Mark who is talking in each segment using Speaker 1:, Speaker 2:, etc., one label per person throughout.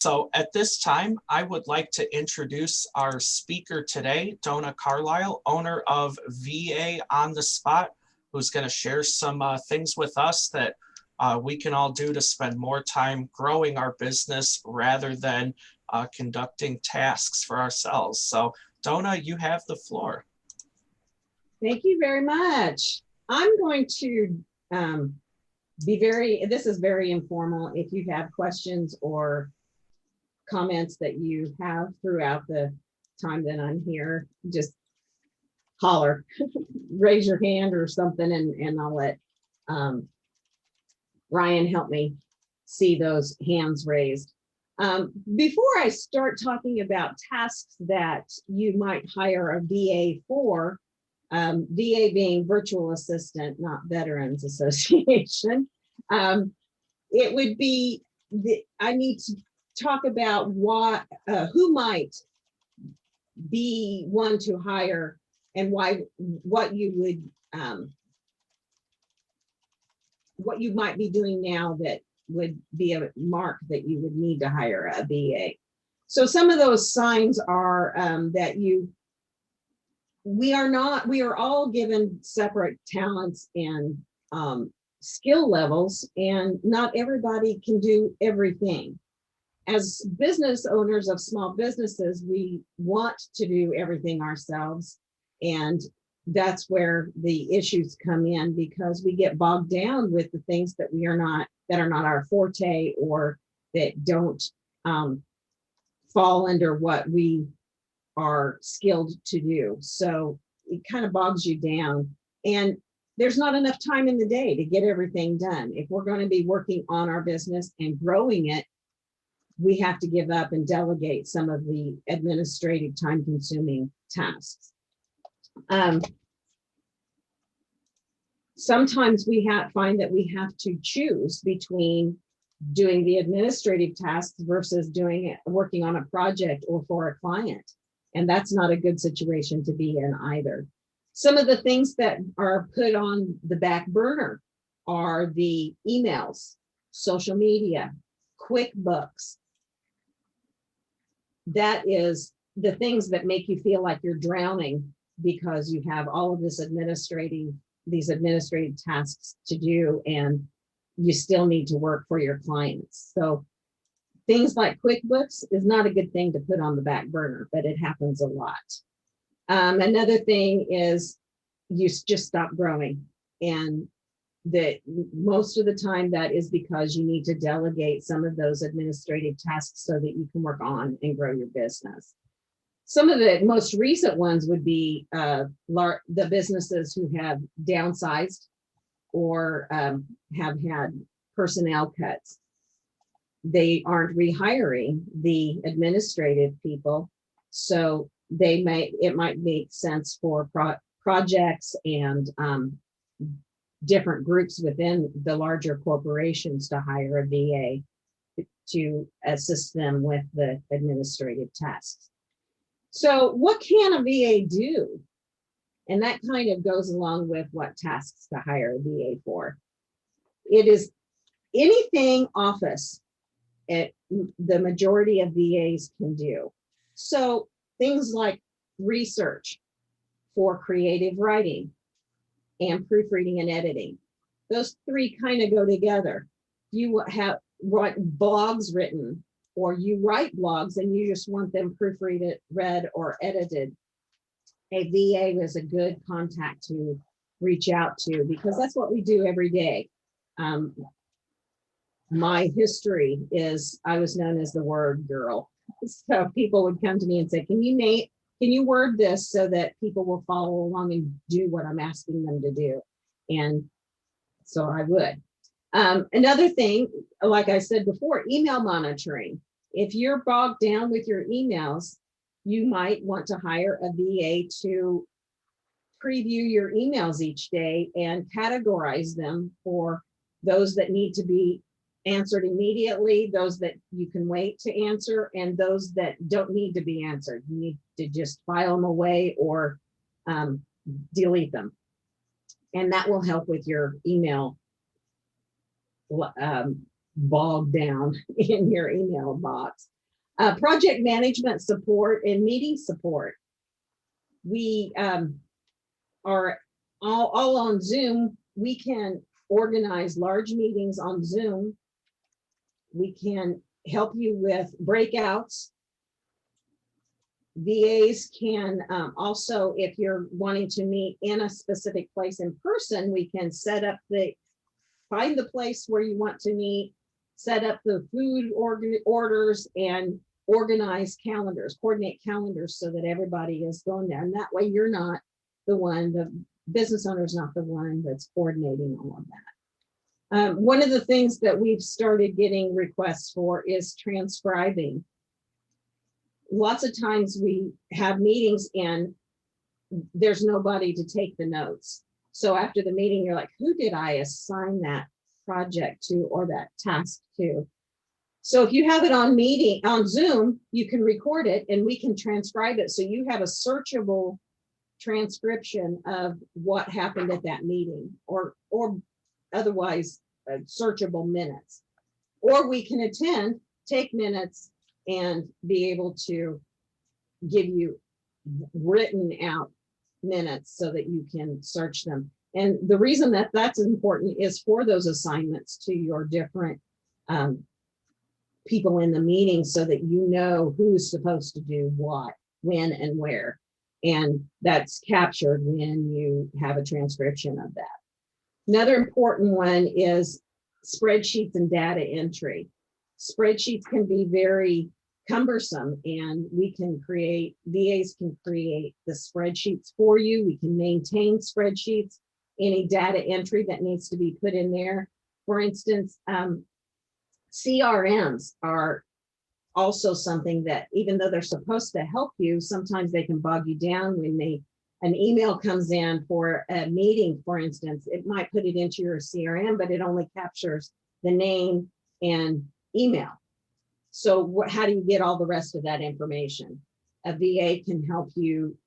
Speaker 1: So at this time, I would like to introduce our speaker today, Dona Carlisle, owner of VA on the Spot, who's going to share some things with us that we can all do to spend more time growing our business rather than conducting tasks for ourselves. So Dona, you have the floor.
Speaker 2: Thank you very much. I'm going to this is very informal. If you have questions or comments that you have throughout the time that I'm here, just holler, raise your hand or something, and I'll let Ryan help me see those hands raised. Before I start talking about tasks that you might hire a VA for, VA being Virtual Assistant, not Veterans Association, it would be, I need to talk about who might be one to hire and why, what you might be doing now that would be a mark that you would need to hire a VA. So some of those signs are that we are all given separate talents and skill levels, and not everybody can do everything. As business owners of small businesses, we want to do everything ourselves, and that's where the issues come in, because we get bogged down with the things that are not our forte, or that don't fall under what we are skilled to do. So it kind of bogs you down, and there's not enough time in the day to get everything done. If we're going to be working on our business and growing it, we have to give up and delegate some of the administrative time-consuming tasks. Sometimes we find that we have to choose between doing the administrative tasks versus working on a project or for a client. And that's not a good situation to be in either. Some of the things that are put on the back burner are the emails, social media, QuickBooks. That is the things that make you feel like you're drowning because you have all of these administrative tasks to do, and you still need to work for your clients. So things like QuickBooks is not a good thing to put on the back burner, but it happens a lot. Another thing is you just stop growing, and that most of the time that is because you need to delegate some of those administrative tasks so that you can work on and grow your business. Some of the most recent ones would be the businesses who have downsized or have had personnel cuts. They aren't rehiring the administrative people, so it might make sense for projects and different groups within the larger corporations to hire a VA to assist them with the administrative tasks. So what can a VA do? And that kind of goes along with what tasks to hire a VA for. It is anything office the majority of VAs can do. So things like research for creative writing and proofreading and editing. Those three kind of go together. You have blogs written, or you write blogs and you just want them proofread, read, or edited. A VA is a good contact to reach out to, because that's what we do every day. My history is I was known as the word girl. So people would come to me and say, can you word this so that people will follow along and do what I'm asking them to do? And so I would. Another thing, like I said before, email monitoring. If you're bogged down with your emails, you might want to hire a VA to preview your emails each day and categorize them for those that need to be answered immediately, those that you can wait to answer, and those that don't need to be answered. You need to just file them away or delete them. And that will help with your email bogged down in your email box. Project management support and meeting support. We are all on Zoom. We can organize large meetings on Zoom. We can help you with breakouts. VAs can also, if you're wanting to meet in a specific place in person, we can set up find the place where you want to meet, set up the food orders, and organize calendars, coordinate calendars so that everybody is going there. And that way you're not the one, the business owner is not the one that's coordinating all of that. One of the things that we've started getting requests for is transcribing. Lots of times we have meetings and there's nobody to take the notes. So after the meeting, you're like, who did I assign that project to or that task to? So if you have it on Zoom, you can record it and we can transcribe it. So you have a searchable transcription of what happened at that meeting, or otherwise searchable minutes. Or we can attend, take minutes, and be able to give you written out minutes so that you can search them. And the reason that that's important is for those assignments to your different people in the meeting, so that you know who's supposed to do what, when, and where. And that's captured when you have a transcription of that. Another important one is spreadsheets and data entry. Spreadsheets can be very cumbersome, and VAs can create the spreadsheets for you. We can maintain spreadsheets, any data entry that needs to be put in there. For instance, CRMs are also something that, even though they're supposed to help you, sometimes they can bog you down when an email comes in for a meeting, for instance. It might put it into your CRM, but it only captures the name and email. So how do you get all the rest of that information? A VA can help you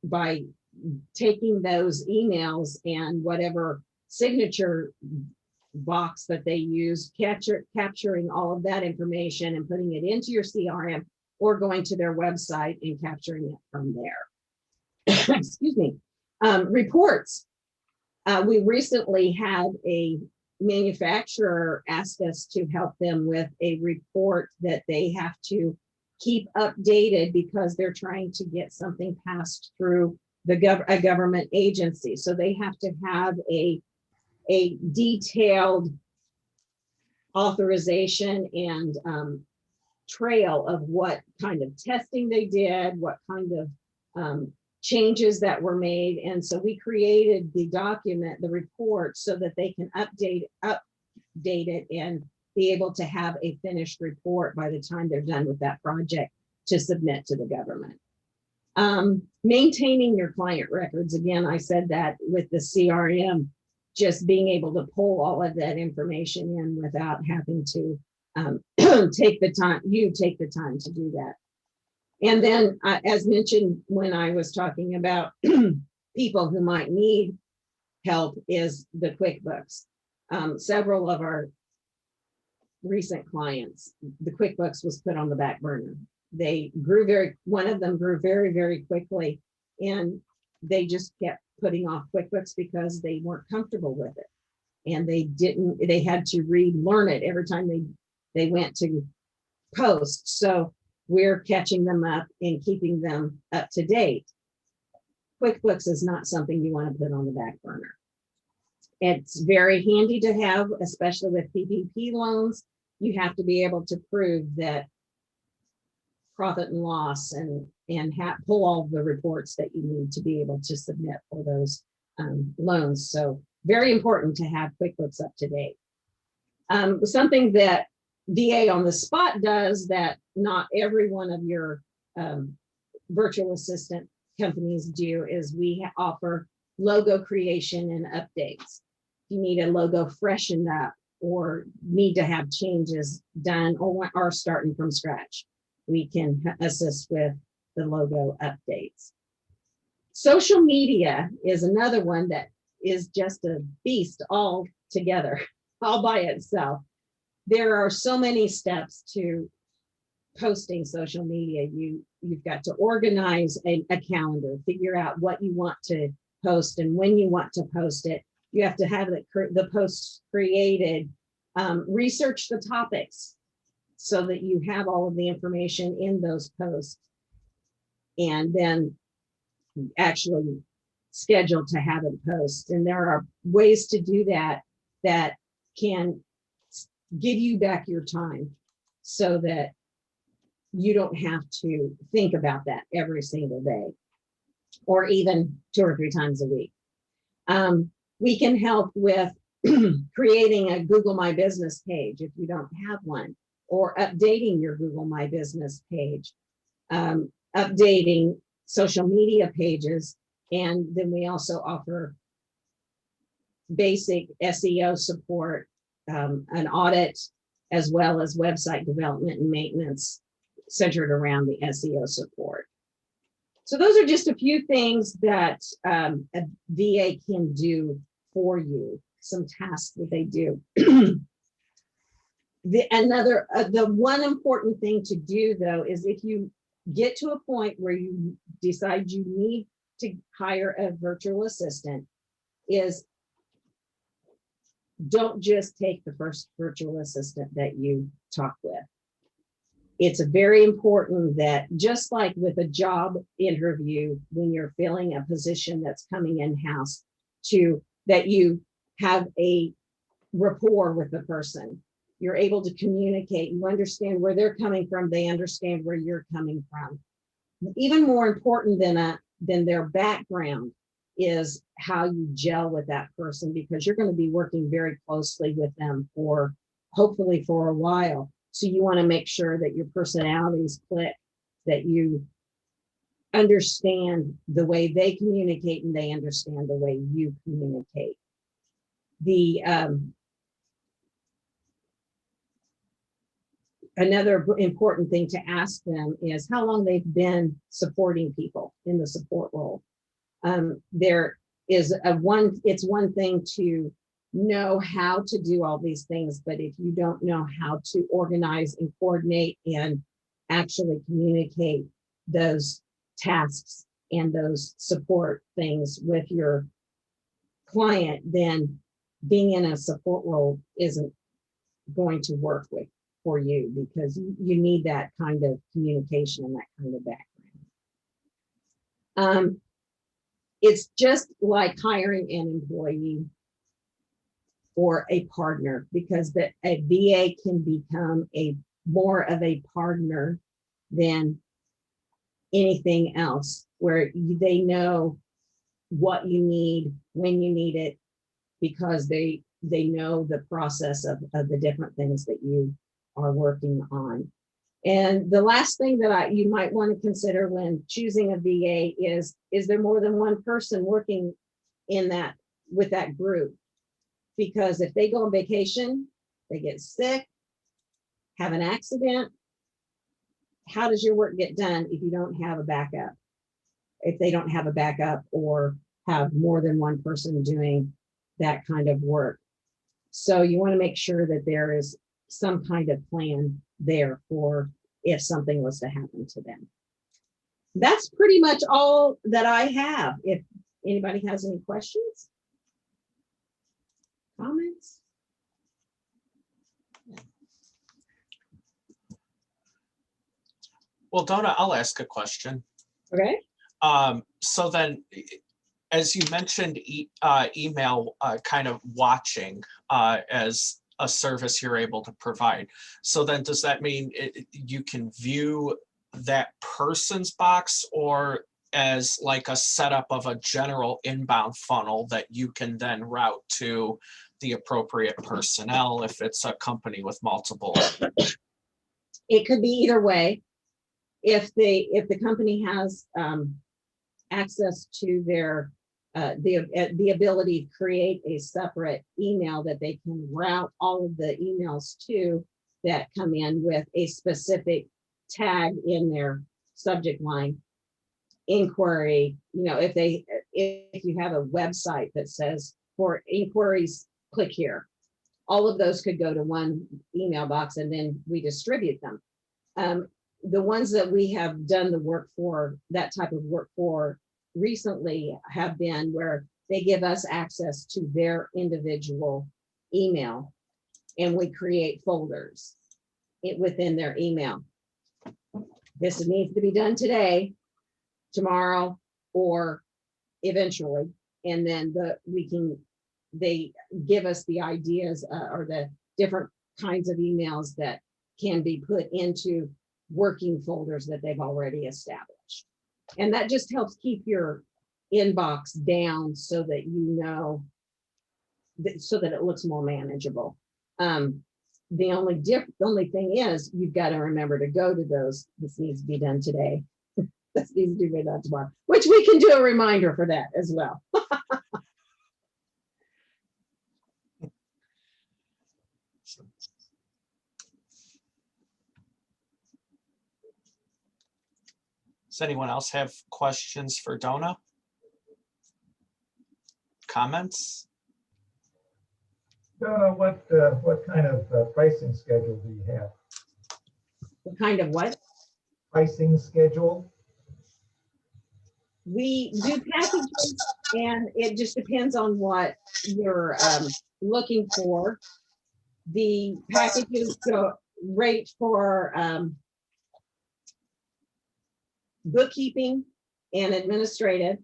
Speaker 2: by taking those emails and whatever signature box that they use, capturing all of that information and putting it into your CRM, or going to their website and capturing it from there. Excuse me. Reports. We recently had a manufacturer ask us to help them with a report that they have to keep updated because they're trying to get something passed through a government agency. So they have to have a detailed authorization and trail of what kind of testing they did, what kind of changes that were made. And so we created the document, the report, so that they can update it and be able to have a finished report by the time they're done with that project to submit to the government. Maintaining your client records. Again, I said that with the CRM, just being able to pull all of that information in without having to take the time to do that. And then, as mentioned when I was talking about people who might need help, is the QuickBooks. Several of our recent clients, the QuickBooks was put on the back burner. One of them grew very, very quickly, and they just kept putting off QuickBooks because they weren't comfortable with it. And they had to relearn it every time they went to post. So we're catching them up and keeping them up to date. QuickBooks is not something you want to put on the back burner. It's very handy to have, especially with PPP loans. You have to be able to prove that profit and loss and pull all the reports that you need to be able to submit for those loans. So very important to have QuickBooks up to date. Something that VA on the Spot does that not every one of your virtual assistant companies do is we offer logo creation and updates. If you need a logo freshened up or need to have changes done or are starting from scratch, we can assist with the logo updates. Social media is another one that is just a beast all together, all by itself. there are so many steps to posting social media. You've got to organize a calendar, figure out what you want to post and when you want to post it. You have to have the posts created, research the topics so that you have all of the information in those posts, and then actually schedule to have it post. And there are ways to do that that can give you back your time so that you don't have to think about that every single day or even 2 or 3 times a week. We can help with creating a Google My Business page if you don't have one, or updating your Google My Business page, updating social media pages. And then we also offer basic SEO support, an audit, as well as website development and maintenance centered around the SEO support. So those are just a few things that a VA can do for you, some tasks that they do. The one important thing to do, though, is if you get to a point where you decide you need to hire a virtual assistant, is don't just take the first virtual assistant that you talk with. It's very important that, just like with a job interview, when you're filling a position that's coming in-house, that you have a rapport with the person. You're able to communicate. You understand where they're coming from. They understand where you're coming from. Even more important than their background is how you gel with that person, because you're going to be working very closely with them for hopefully for a while. So you want to make sure that your personalities click, that you understand the way they communicate and they understand the way you communicate. Another important thing to ask them is how long they've been supporting people in the support role. It's one thing to know how to do all these things, but if you don't know how to organize and coordinate and actually communicate those tasks and those support things with your client, then being in a support role isn't going to work for you, because you need that kind of communication and that kind of background. It's just like hiring an employee or a partner, because a VA can become more of a partner than anything else, where they know what you need, when you need it, because they know the process of the different things that you are working on. And the last thing that you might want to consider when choosing a VA is there more than one person working with that group? Because if they go on vacation, they get sick, have an accident, how does your work get done if you don't have a backup? If they don't have a backup or have more than one person doing that kind of work. So you want to make sure that there is some kind of plan there for if something was to happen to them. That's pretty much all that I have. If anybody has any questions, comments?
Speaker 1: Well, Donna, I'll ask a question.
Speaker 2: Okay.
Speaker 1: So then, as you mentioned, email kind of watching as a service you're able to provide. So then does that mean you can view that person's box, or as like a setup of a general inbound funnel that you can then route to the appropriate personnel if it's a company with multiple?
Speaker 2: It could be either way. If the company has access to their the ability to create a separate email that they can route all of the emails to that come in with a specific tag in their subject line, inquiry, if you have a website that says for inquiries, click here, all of those could go to one email box and then we distribute them. The ones that we have done the work for, that type of work for recently, have been where they give us access to their individual email and we create folders within their email. This needs to be done today, tomorrow, or eventually. And then they give us the ideas or the different kinds of emails that can be put into working folders that they've already established. And that just helps keep your inbox down so that you know, so that it looks more manageable. The only thing is, you've got to remember to go to those. This needs to be done today. This needs to be done tomorrow, which we can do a reminder for that as well.
Speaker 1: Does anyone else have questions for Donna? Comments?
Speaker 3: Donna, what kind of pricing schedule do you have?
Speaker 2: What kind of what?
Speaker 3: Pricing schedule?
Speaker 2: We do packages, and it just depends on what you're looking for. The packages go rate for bookkeeping and administrative,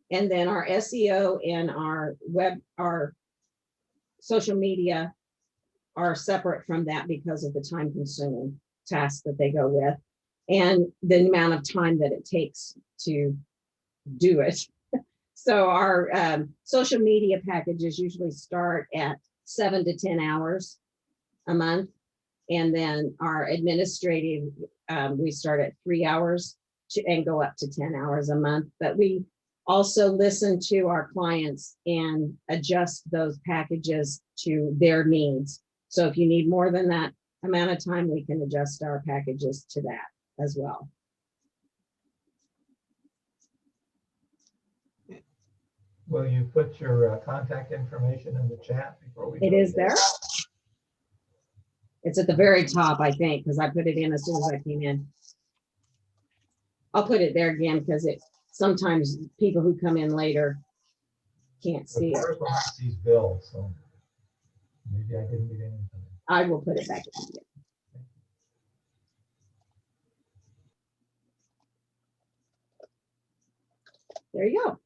Speaker 2: and then our SEO and our social media are separate from that because of the time-consuming tasks that they go with and the amount of time that it takes to do it. So our social media packages usually start at 7 to 10 hours a month. And then our administrative, we start at 3 hours and go up to 10 hours a month. But we also listen to our clients and adjust those packages to their needs. So if you need more than that amount of time, we can adjust our packages to that as well.
Speaker 3: Will you put your contact information in the chat before we?
Speaker 2: It is there. It's at the very top, I think, because I put it in as soon as I came in. I'll put it there again because sometimes people who come in later can't see it.
Speaker 3: First one sees Bill, so maybe I didn't get anything.
Speaker 2: I will put it back in again. There you go.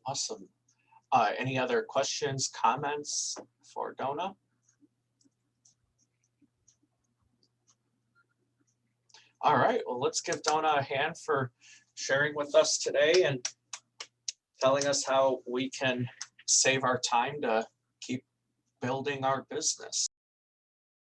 Speaker 1: Awesome. Any other questions, comments for Donna? All right, well, let's give Donna a hand for sharing with us today and telling us how we can save our time to keep building our business.